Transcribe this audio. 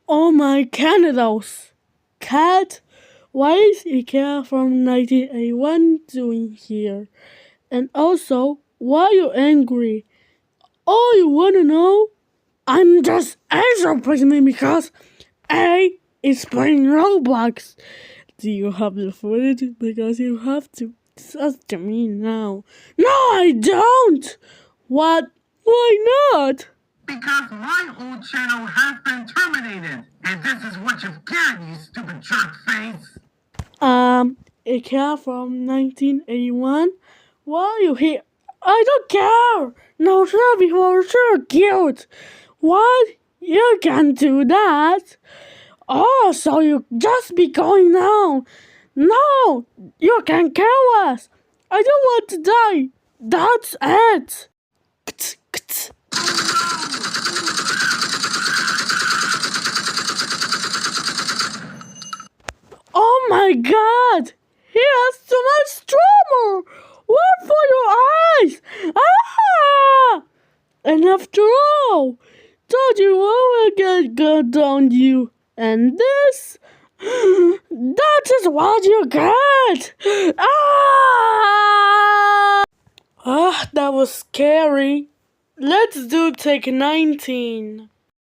Oh my Canados! Cat, why is Ikea from 1981 doing here? And also, why are you angry? Oh, you wanna know? I'm just answering because A is playing Roblox. Do you have the footage? Because you have to trust me now. No, I don't! What? Why not? Because my old channel has been terminated. And this is what you've got, you stupid jerk face. Ikea from 1981? Why are you here? I don't care! No, sure, before sure cute. What? You can't do that. Oh, so you just be going now. No, you can kill us. I don't want to die. That's it. Oh my god! He has too much trouble! What for your eyes? Ah! And after all, told you I will get good on you. And this? That is what you get! Ah! Ah, that was scary. Let's do take 19.